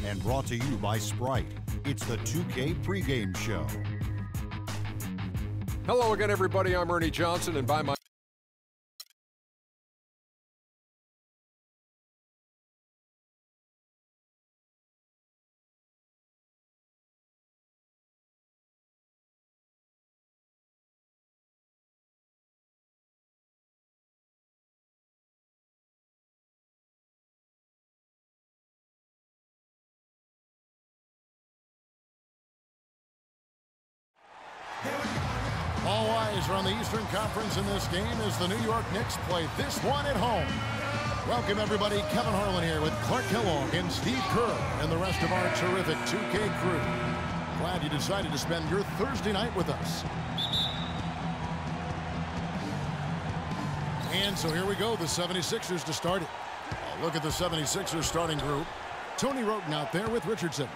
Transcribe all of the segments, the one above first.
and brought to you by Sprite. It's the 2K pregame show. Hello again, everybody. I'm Ernie Johnson, and by my All eyes are on the Eastern Conference in this game as the New York Knicks play this one at home. Welcome, everybody. Kevin Harlan here with Clark Kellogg and Steve Kerr and the rest of our terrific 2K crew. Glad you decided to spend your Thursday night with us. And so here we go, the 76ers to start it. Look at the 76ers starting group. Tony Wroten out there with Richardson.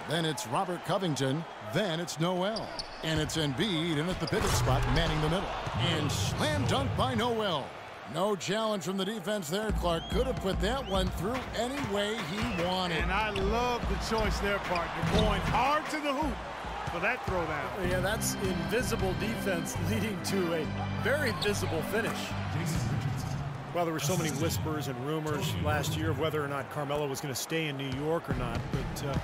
Then it's Robert Covington. Then it's Noel. And it's Embiid in at the pivot spot, manning the middle. And slam dunk by Noel. No challenge from the defense there, Clark. Could have put that one through any way he wanted. And I love the choice there, partner. Going hard to the hoop for that throwdown. Yeah, that's invisible defense leading to a very visible finish. Well, there were so many whispers and rumors last year of whether or not Carmelo was going to stay in New York or not, but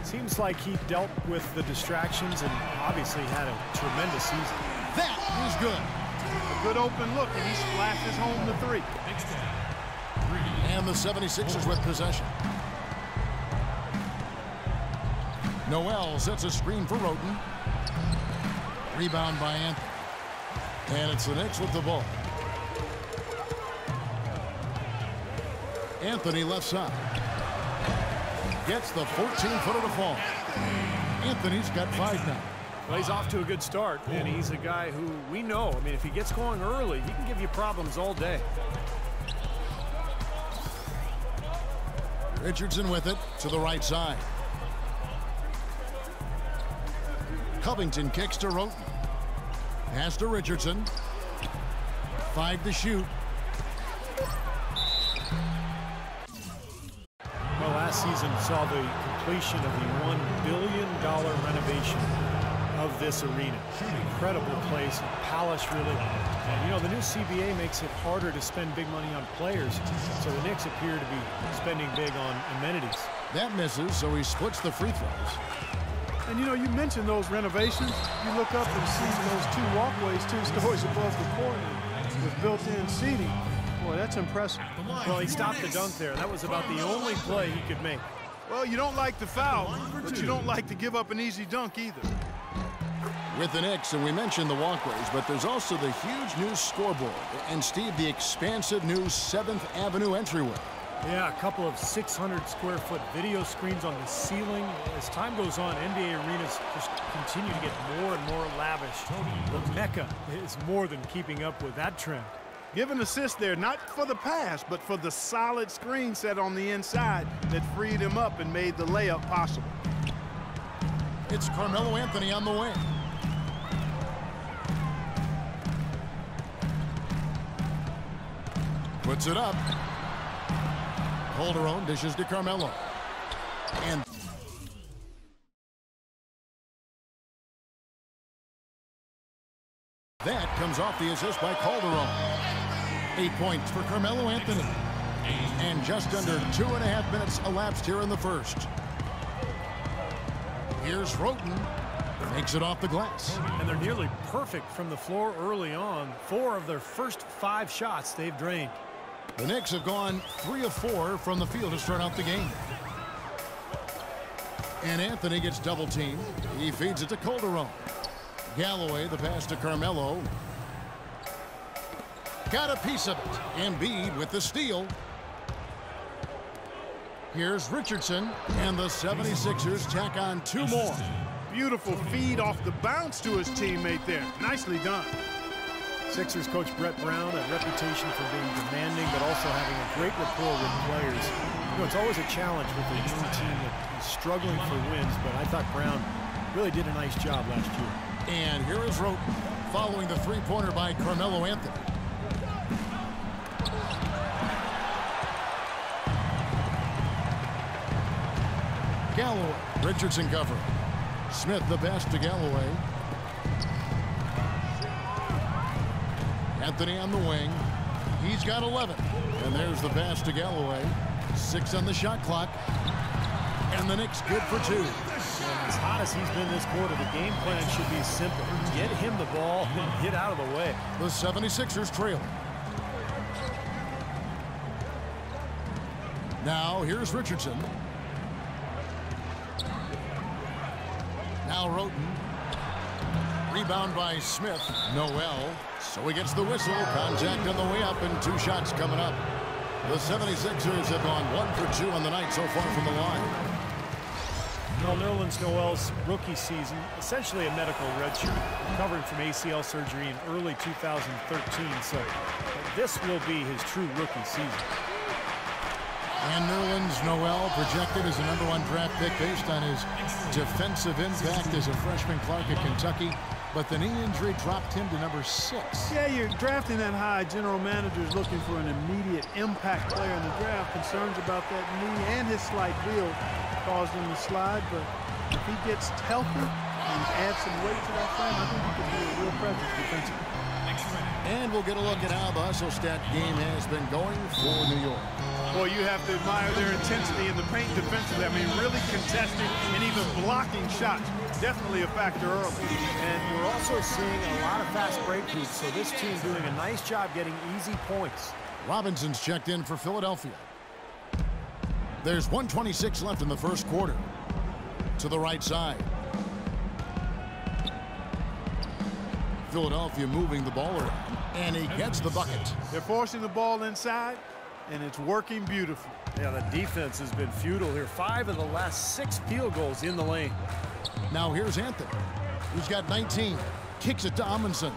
seems like he dealt with the distractions and obviously had a tremendous season. That is good. A good open look, and he splashes home the three. And the 76ers with possession. Noel sets a screen for Wroten. Rebound by Anthony. And it's the Knicks with the ball. Anthony left side. Gets the 14-footer to fall. Anthony's got 5 now. Well, he's off to a good start, and he's a guy who we know. I mean, if he gets going early, he can give you problems all day. Richardson with it to the right side. Covington kicks to Wroten. Pass to Richardson. 5 to shoot. Well, last season saw the completion of the $1 billion renovation of this arena. Incredible place, a palace really. And, you know, the new CBA makes it harder to spend big money on players, so the Knicks appear to be spending big on amenities. That misses, so he splits the free throws. And, you know, you mentioned those renovations. You look up and see those 2 walkways 2 stories above the court with built-in seating. Boy, that's impressive. Well, he stopped the dunk there. That was about the only play he could make. Well, you don't like the foul, but you don't like to give up an easy dunk either. With the Knicks, and we mentioned the walkways, but there's also the huge new scoreboard. And, Steve, the expansive new 7th Avenue entryway. Yeah, a couple of 600-square-foot video screens on the ceiling. As time goes on, NBA arenas just continue to get more and more lavish. The Mecca is more than keeping up with that trend. Give an assist there, not for the pass, but for the solid screen set on the inside that freed him up and made the layup possible. It's Carmelo Anthony on the wing. Puts it up. Calderon dishes to Carmelo. And that comes off the assist by Calderon. 8 points for Carmelo Anthony. And just under 2.5 minutes elapsed here in the first. Here's Wroten. Makes it off the glass. And they're nearly perfect from the floor early on. 4 of their first 5 shots they've drained. The Knicks have gone 3 of 4 from the field to start out the game. And Anthony gets double teamed. He feeds it to Calderon. Galloway, the pass to Carmelo. Got a piece of it. Embiid with the steal. Here's Richardson, and the 76ers tack on 2 more. Beautiful feed off the bounce to his teammate there. Nicely done. Sixers coach Brett Brown, a reputation for being demanding, but also having a great rapport with players. You know, it's always a challenge with a young team that is struggling for wins, but I thought Brown really did a nice job last year. And here is Wroten, following the three-pointer by Carmelo Anthony. Galloway. Richardson covering. Smith the pass to Galloway. Anthony on the wing. He's got 11. And there's the pass to Galloway. 6 on the shot clock. And the Knicks good for 2. And as hot as he's been this quarter, the game plan should be simple. Get him the ball and get out of the way. The 76ers trail. Now here's Richardson. Now Roten. Rebound by Smith. Noel. So he gets the whistle. Contact on the way up and 2 shots coming up. The 76ers have gone 1 for 2 on the night so far from the line. Well, Nerlens Noel's rookie season, essentially a medical redshirt, recovering from ACL surgery in early 2013. So this will be his true rookie season. And Nerlens Noel projected as a #1 draft pick based on his defensive impact as a freshman Clark at Kentucky. But the knee injury dropped him to #6. Yeah, you're drafting that high. General manager's looking for an immediate impact player in the draft. Concerns about that knee and his slight build caused him to slide. But if he gets healthy and adds some weight to that frame, I think he could be a real presence defensively. And we'll get a look at how the hustle stat game has been going for New York. Boy, you have to admire their intensity in the paint defensively. I mean, really contesting and even blocking shots. Definitely a factor early. And we're also seeing a lot of fast break beats, so this team doing a nice job getting easy points. Robinson's checked in for Philadelphia. There's 1:26 left in the first quarter. To the right side. Philadelphia moving the ball around, and he gets the bucket. They're forcing the ball inside, and it's working beautifully. Yeah, the defense has been futile here. 5 of the last 6 field goals in the lane. Now here's Anthony, who's got 19. Kicks it to Amundsen.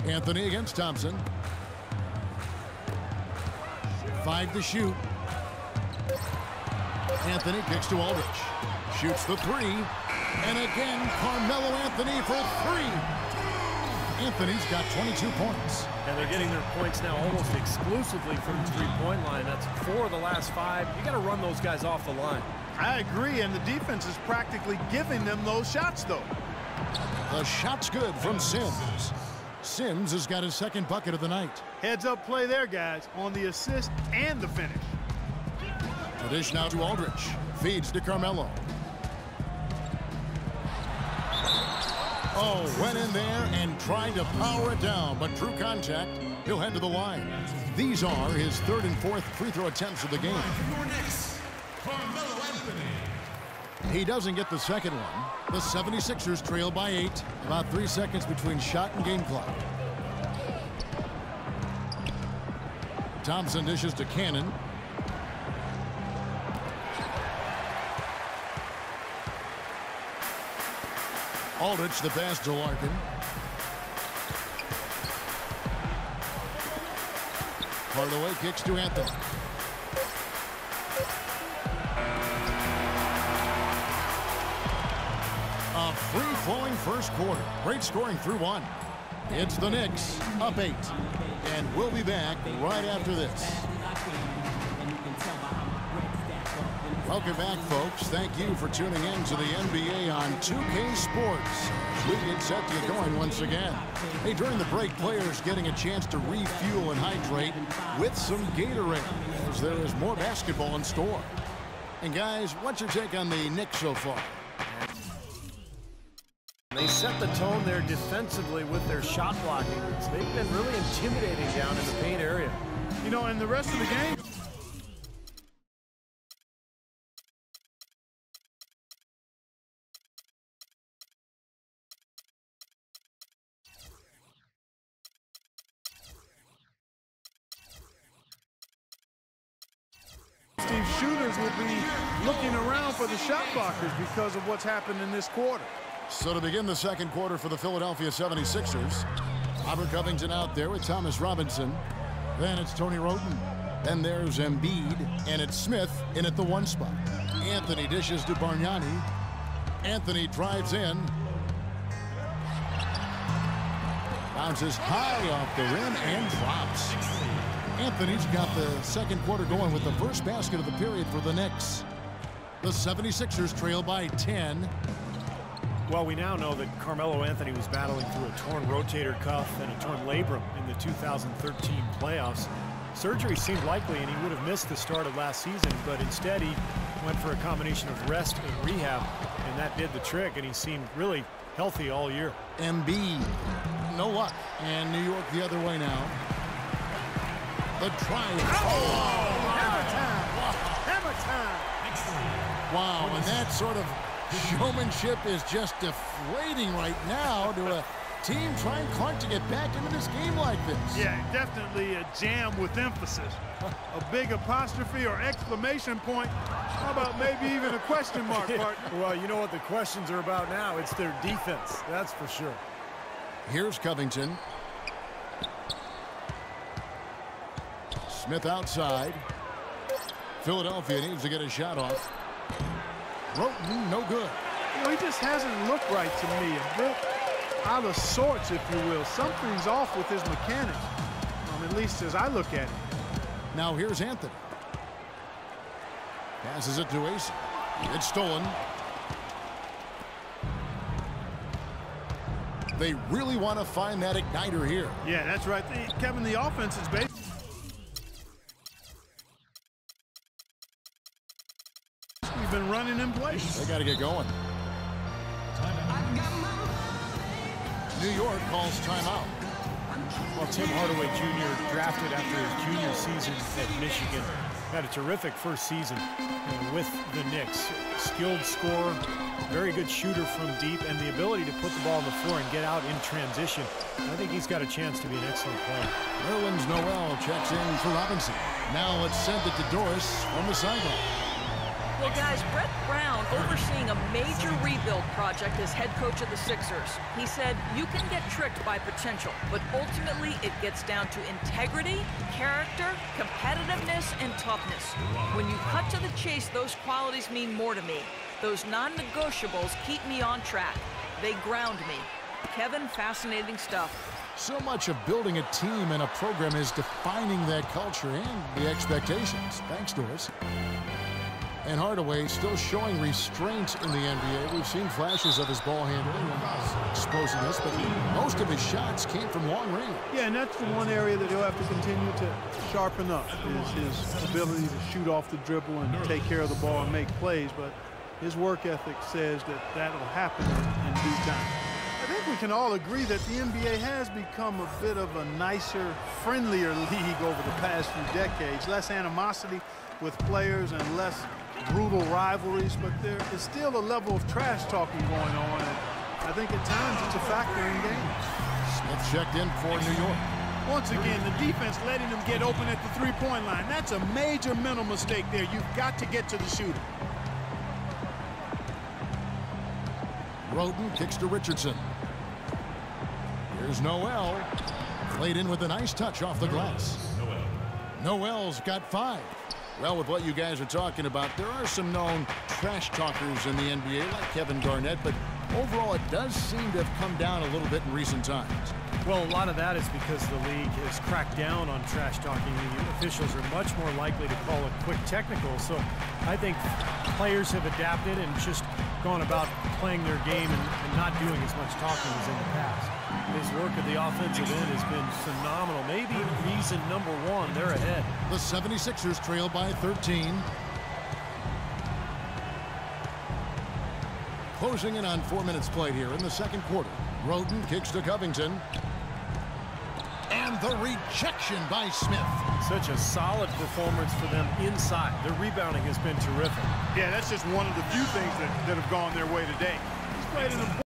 Anthony against Thompson. 5 to shoot. Anthony kicks to Aldridge. Shoots the 3. And again, Carmelo Anthony for 3. Anthony's got 22 points. And they're getting their points now almost exclusively from the three-point line. That's 4 of the last 5. You got to run those guys off the line. I agree, and the defense is practically giving them those shots, though. The shot's good from Sims. Sims has got his 2nd bucket of the night. Heads-up play there, guys, on the assist and the finish. The dish now to Aldridge. Feeds to Carmelo. Oh, went in there and tried to power it down, but true contact, he'll head to the line. These are his 3rd and 4th free throw attempts of the game. He doesn't get the 2nd one. The 76ers trail by 8. About 3 seconds between shot and game clock. Thompson dishes to Cannon. Aldridge the pass to Larkin. Hardaway kicks to Anthony. A free-flowing first quarter. Great scoring through 1. It's the Knicks up 8. And we'll be back right after this. Welcome back, folks. Thank you for tuning in to the NBA on 2K Sports. We get set to get going once again. Hey, during the break, players getting a chance to refuel and hydrate with some Gatorade, as there is more basketball in store. And guys, what's your take on the Knicks so far? They set the tone there defensively with their shot blocking. They've been really intimidating down in the paint area. You know, in the rest of the game, shooters will be looking around for the shot blockers because of what's happened in this quarter. So to begin the second quarter for the Philadelphia 76ers, Robert Covington out there with Thomas Robinson. Then it's Tony Roten. Then there's Embiid, and it's Smith in at the 1 spot. Anthony dishes to Bargnani. Anthony drives in. Bounces high off the rim and drops. Anthony's got the second quarter going with the first basket of the period for the Knicks. The 76ers trail by 10. Well, we now know that Carmelo Anthony was battling through a torn rotator cuff and a torn labrum in the 2013 playoffs. Surgery seemed likely, and he would have missed the start of last season, but instead he went for a combination of rest and rehab, and that did the trick, and he seemed really healthy all year. Embiid, no luck, and New York the other way now. The drive. Hammer time! Hammer time! Wow, and that sort of showmanship is just deflating right now to a team trying hard to get back into this game like this. Yeah, definitely a jam with emphasis. A big apostrophe or exclamation point. How about maybe even a question mark, partner? Well, you know what the questions are about now. It's their defense, that's for sure. Here's Covington. Smith outside. Philadelphia needs to get a shot off. Roten, no good. You know, he just hasn't looked right to me. A bit out of sorts, if you will. Something's off with his mechanics, at least as I look at it. Now here's Anthony. Passes it to Ace. It's stolen. They really want to find that igniter here. Yeah, that's right. Kevin, the offense is based. We've been running in place. They got to get going. New York calls timeout. Well, Tim Hardaway Jr. drafted after his junior season at Michigan. Had a terrific first season with the Knicks. Skilled scorer, very good shooter from deep, and the ability to put the ball on the floor and get out in transition. I think he's got a chance to be an excellent player. Nerlens Noel checks in for Robinson. Now let's send it to Doris from the sideline. Well, guys, Brett Brown overseeing a major rebuild project as head coach of the Sixers. He said, you can get tricked by potential, but ultimately it gets down to integrity, character, competitiveness, and toughness. When you cut to the chase, those qualities mean more to me. Those non-negotiables keep me on track. They ground me. Kevin, fascinating stuff. So much of building a team and a program is defining that culture and the expectations. Thanks, Doris. And Hardaway still showing restraint in the NBA. We've seen flashes of his ball handling and explosiveness, but most of his shots came from long range. Yeah, and that's the one area that he'll have to continue to sharpen up, is his ability to shoot off the dribble and take care of the ball and make plays. But his work ethic says that that'll happen in due time. I think we can all agree that the NBA has become a bit of a nicer, friendlier league over the past few decades. Less animosity with players and less brutal rivalries, but there is still a level of trash talking going on, and I think at times it's a factor in games. Smith checked in for New York. Once again, the defense letting them get open at the three-point line. That's a major mental mistake there. You've got to get to the shooter. Roten kicks to Richardson. Here's Noel. Played in with a nice touch off the glass. Noel's got 5. Well, with what you guys are talking about, there are some known trash talkers in the NBA, like Kevin Garnett, but overall it does seem to have come down a little bit in recent times. Well, a lot of that is because the league has cracked down on trash talking. The officials are much more likely to call a quick technical, so I think players have adapted and just gone about playing their game and not doing as much talking as in the past. His work at the offensive end has been phenomenal. Maybe reason number 1, they're ahead. The 76ers trail by 13. Closing in on 4 minutes played here in the second quarter. Roten kicks to Covington. And the rejection by Smith. Such a solid performance for them inside. Their rebounding has been terrific. Yeah, that's just one of the few things that have gone their way today. He's played an